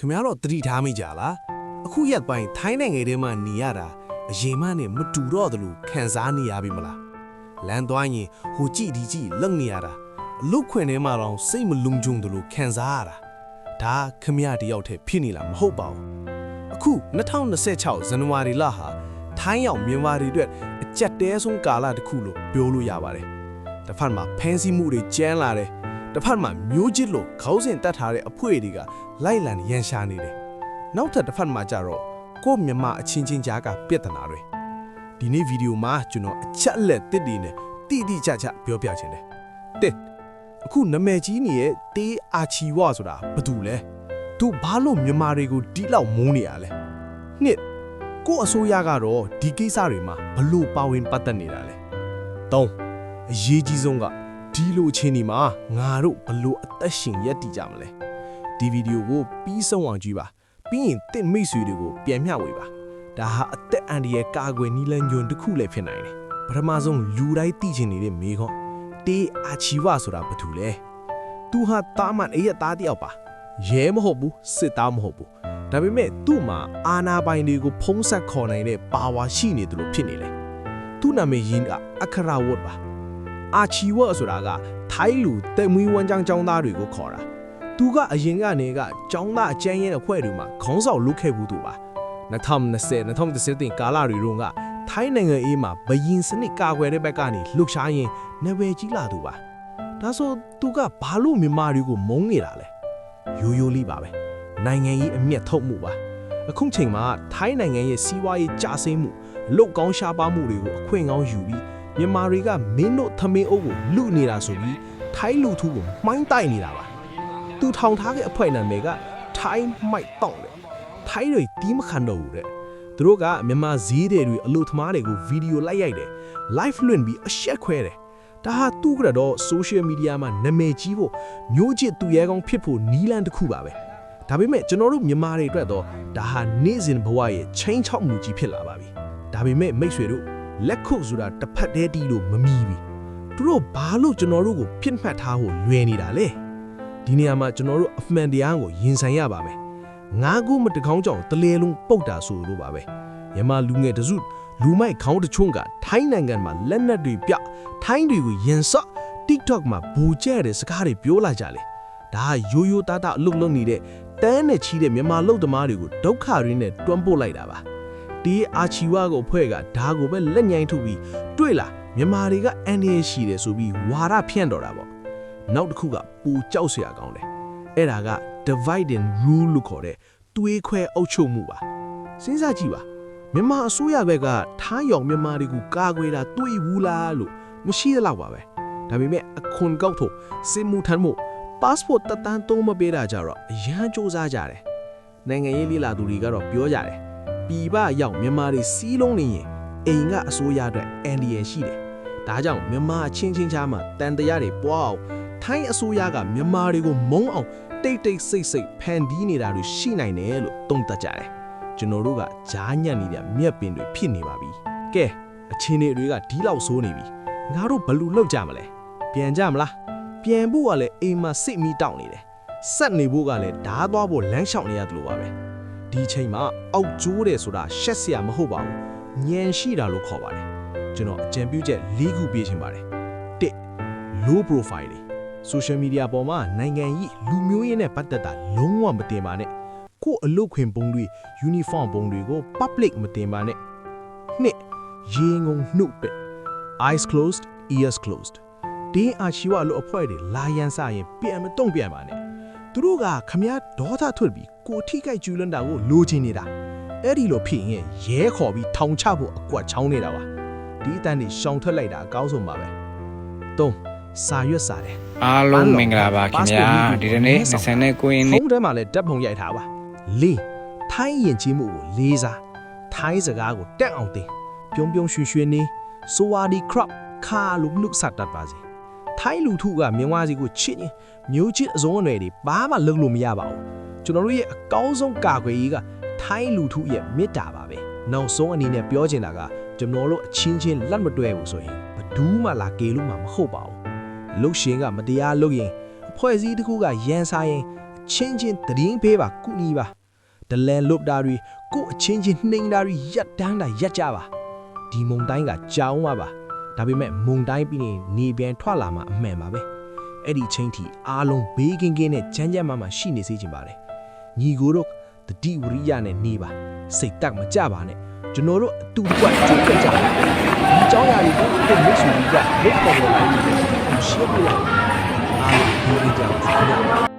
ခင်ဗျားတော့တတိထားမိကြလားအခုရက်ပိုင်းထိုင်းနိုင်ငံထဲမှာနေရတာအရင်မှနဲ့မတူတော့တယ်လို့ခံစားနေရပြီမလားလမ်းသွားရင်ဟိုကြည့်ဒီကြည့်လက်နေရတာအလုတ်ခွင်ထဲမှာတော့စိတ်မလုံခြုံတယ်လို့ခံစားရတာဒါခင်ဗျားတယောက်တည်းဖြစ်နေလားမဟုတ်ပါဘူးအခု2026ဇန်နဝါရီလဟာထိုင်းရောက်မြန်မာတွေအတွက်အကြက်တဲဆုံးကာလတစ်ခုလို့ပြောလို့ရပါတယ်တစ်ဖက်မှာဖန်စီမှုတွေကျန်းလာတယ်တစ်ဖက်မှာမျိုးချစ်လို့ခေါင်းစဉ်တက်ထားတဲ့အဖွေတွေကလိုက်လံရန်ရှာနေတယ်နောက်ထပ်တစ်ဖက်မှာကျတော့ကိုမြန်မာအချင်းချင်းကြားကပြဿနာတွေဒီနေ့ဗီဒီယိုမှာကျွန်တော်အချက်လက်တစ်တွေနဲ့တိကျကျပြောပြချင်တယ်တစ်အခုနာမည်ကြီးနေတဲ့တေးအာချီဝါဆိုတာဘာတူလဲသူဘာလို့မြန်မာတွေကိုဒီလောက်မုန်းနေရလဲနှစ်ကိုအစိုးရကတော့ဒီကိစ္စတွေမှာဘလို့ပါဝင်ပတ်သက်နေတာလဲသုံးအရေးကြီးဆုံးကဒီလိုချင်းဒီမှာငါတို့ဘလို့အသက်ရှင်ရက်တည်ကြမလဲဒီဗီဒီယိုကိုပြီးဆုံးအောင်ကြည့်ပါပြီးရင်တင့်မိတ်ဆွေတွေကိုပြန်မျှဝေပါဒါဟာအသက်အန္တရာယ်ကာကွယ်နည်းလမ်းညွန်တစ်ခုလည်းဖြစ်နိုင်တယ်ပထမဆုံးလူတိုင်းသိချင်နေတဲ့မေခွန်းတေးအာချီဝါဆိုတာဘာတူလဲသူဟာတာမန်အရက်သားတယောက်ပါရဲမဟုတ်ဘူးစစ်သားမဟုတ်ဘူးဒါပေမဲ့သူ့မှာအာနာပိုင်တွေကိုဖုံးဆက်ခေါ်နိုင်တဲ့ပါဝါရှိနေတယ်လို့ဖြစ်နေတယ်သူ့နာမည်ရင်းကအခရာဝတ်ပါအာချီဝါဆိုတာကထိုင်းလူတက်မွေးဝမ်းကြောင်းចောင်းသားတွေကိုခေါ်တာသူကအရင်ကနေကចောင်းသားအကျန်းရဲအဖွဲ့တွေမှာခေါင်းဆောင်လုပ်ခဲ့ဘူးသူပါ2020-2013ကာလတွေတုန်းကထိုင်းနိုင်ငံအေးမှာဘယင်စနစ်ကာကွယ်တဲ့ဘက်ကနေလှုပ်ရှားရင်နယ်ပယ်ကြီးလာသူပါဒါဆိုသူကဘာလို့မြန်မာတွေကိုမုန်းနေတာလဲရိုးရိုးလေးပါပဲနိုင်ငံရေးအမျက်ထုတ်မှုပါအခုချိန်မှာထိုင်းနိုင်ငံရဲ့စီးပွားရေးကျဆင်းမှုလုတ်ကောင်းရှားပါမှုတွေကိုအခွင့်ကောင်းယူပြီးမြန်မာတွေကမင်းတို့သမင်းအုပ်ကိုလူနေတာဆိုပြီးထိုင်းလူထုကိုမှိုင်းတိုက်နေတာပါသူထောင်ထားတဲ့အဖွဲနာမည်ကထိုင်းမိုက်တောင်းတယ်ထိုင်းတွေတီးမခံတော့ဘူးတဲ့သူတို့ကမြန်မာဈေးတွေအလို့သမားတွေကိုဗီဒီယိုလိုက်ရိုက်တယ် live လွှင့်ပြီးအရှက်ခွဲတယ်ဒါဟာသူ့ကတော့ social media မှာနာမည်ကြီးဖို့မျိုးချစ်သူရဲကောင်းဖြစ်ဖို့နီးလန်းတစ်ခုပါပဲဒါပေမဲ့ကျွန်တော်တို့မြန်မာတွေအတွက်တော့ဒါဟာနေ့စဉ်ဘဝရဲ့ချင်းချောက်မှုကြီးဖြစ်လာပါပြီဒါပေမဲ့မိတ်ဆွေတို့လက်ခုပ်ဆိုတာတစ်ဖက်တည်းတီးလို့မမီဘူးသူတို့ဘာလို့ကျွန်တော်တို့ကိုပြစ်မှတ်ထားဖို့လွယ်နေတာလဲဒီနေရာမှာကျွန်တော်တို့အမှန်တရားကိုရင်ဆိုင်ရပါမယ်ငါးခုမတကောင်းကြောင်တလဲလုံးပုတ်တာဆိုလို့ပါပဲမြန်မာလူငယ်တစုလူမိုက်ခေါင်းတချုံကထိုင်းနိုင်ငံမှာလက်နက်တွေပြထိုင်းတွေကိုရင်ဆော့ TikTok မှာဘူကျဲတဲ့စကားတွေပြောလာကြလေဒါရိုးရိုးသားသားအလုပ်လုပ်နေတဲ့တန်းနဲ့ချီတဲ့မြန်မာလူသမားတွေကိုဒုက္ခရင်းနဲ့တွန်းပို့လိုက်တာပါဒီအာချီဝါကိုဖွဲ့ကဒါကိုပဲလက်ညှိုင်းထုတ်ပြီးတွေ့လားမြန်မာတွေကအန်ဒီရရှိတယ်ဆိုပြီးဝါရဖြန့်တော်တာပေါ့နောက်တစ်ခုကပူကြောက်စရာကောင်းတယ်အဲ့ဒါက divide and rule လို့ခေါ်တဲ့တွေးခွဲအုပ်ချုပ်မှုပါစဉ်းစားကြည့်ပါမြန်မာအစိုးရဘက်ကထားရောင်မြန်မာတွေကိုကာကွယ်တာတွေးဘူးလားလို့မရှိသလောက်ပါပဲဒါပေမဲ့အခွန်ကောက်ဖို့စစ်မှုထမ်းမှု passport တတန်းသုံးမပေးတာကြတော့အရန်စူးစမ်းကြတယ်နိုင်ငံရေးလိလာသူတွေကတော့ပြောကြတယ်ပြည်ပရောက်မြန်မာတွေစီးလုံးနေရင်အိမ်ကအစိုးရအတွက်အန်ဒီရရှိတယ်ဒါကြောင့်မြန်မာချင်းချင်းချားမှာတန်တရားတွေပွားအောင်ထိုင်းအစိုးရကမြန်မာတွေကိုမုန်းအောင်တိတ်ဆိတ်ဖန်တီးနေတာတွေရှိနိုင်တယ်လို့သုံးသပ်ကြတယ်ကျွန်တော်တို့ကဂျားညံ့နေတဲ့မြက်ပင်တွေဖြစ်နေပါပြီကဲအချင်းတွေကဒီလောက်ဆိုးနေပြီငါတို့ဘယ်လိုလုပ်ကြမလဲပြန်ကြမလားပြန်ဖို့ကလည်းအိမ်မှာစိတ်မီးတောက်နေတယ်ဆက်နေဖို့ကလည်းဓားသွားဖို့လမ်းလျှောက်နေရတယ်လို့ပါပဲဒီချိန်မှာအောက်ကျိုးတယ်ဆိုတာရှက်စရာမဟုတ်ပါဘူးညံရှိတာလို့ခေါ်ပါတယ်ကျွန်တော်အကြံပြုချက်၄ခုပေးချင်ပါတယ်1 low profile တွေ social media ပေါ်မှာနိုင်ငံရေးလူမျိုးရေးနဲ့ပတ်သက်တာလုံးဝမတင်ပါနဲ့ကိုအလုပ်ခွင်ပုံတွေ uniform ပုံတွေကို public မတင်ပါနဲ့2ရေငုံနှုတ်ပက် eyes closed ears closed ဒီအာချီဝါလို့အဖွဲ့တွေလာရန်စရင်ပြန်မတုံ့ပြန်ပါနဲ့သူတို့ကခမည်းဒေါသထွက်ပြီးကိုထိခိုက်ကျူးလွန်တာကိုလိုချင်နေတာအဲ့ဒီလိုဖြစ်ရင်ရဲခေါ်ပြီးထောင်ချဖို့အကွက်ချောင်းနေတာပါဒီအတန်းတွေရှောင်ထွက်လိုက်တာအကောင်းဆုံးပါပဲ3စာရွက်စာတယ်အားလုံးမင်္ဂလာပါခင်ဗျာဒီနေ့29ရက်နေ့ဖုန်းထဲမှာလည်းဓာတ်ပုံရိုက်ထားပါ4ထိုင်းရင်ကြီးမှုကိုလေးစားထိုင်းစကားကိုတက်အောင်သင်ပြုံးရွှင်ရွှင်နေဆိုဝါဒီခရပ်ခါလို့လုဆက်တတ်ပါစေထိုင်းလူထုကမြန်မာစီကိုချစ်ရင်မျိုးချစ်အစုံအနွယ်တွေဘာမှလုပ်လို့မရပါဘူးကျွန်တော်တို့ရဲ့အကောင်းဆုံးကာကွယ်ရေးကထိုင်းလူထုရဲ့မေတ္တာပါပဲနောက်ဆုံးအနေနဲ့ပြောချင်တာကကျွန်တော်တို့အချင်းချင်းလက်မတွဲဘူးဆိုရင်ဘယ်သူမှလာကေလို့မှမဟုတ်ပါဘူးလှုပ်ရှင်ကမတရားလုပ်ရင်အဖွဲ့အစည်းတစ်ခုကရန်စားရင်အ ချင်းချင်းတရင်ပေးပါကုနီပါဒလန်လုတ်တာတွေကိုအချင်းချင်းနှိမ်တာတွေရက်တန်းတာရက်ကြပါဒီမုံတိုင်းကကြောင်းပါဒါပေမဲ့မုံတိုင်းပြီးရင်နေပြန်ထွက်လာမှအမှန်ပါပဲအဲ့ဒီချင်းတီအားလုံးဘေးကင်းကင်းနဲ့ချမ်းချမ်းမာမာရှိနေစေချင်ပါတယ်ညီကိုတို့တတိဝရိယနဲ့နေပါစိတ်တက်မကြပါနဲ့ကျွန်တော်တို့အတူတကွကြိုးခဲ့ကြပါဒီเจ้าရာတွေကိုကိုမိတ်ဆွေတွေကလက်ပေါ်လာပြီးရှင်းပြလိုက်အားလုံးဘေးကင်းကြပါ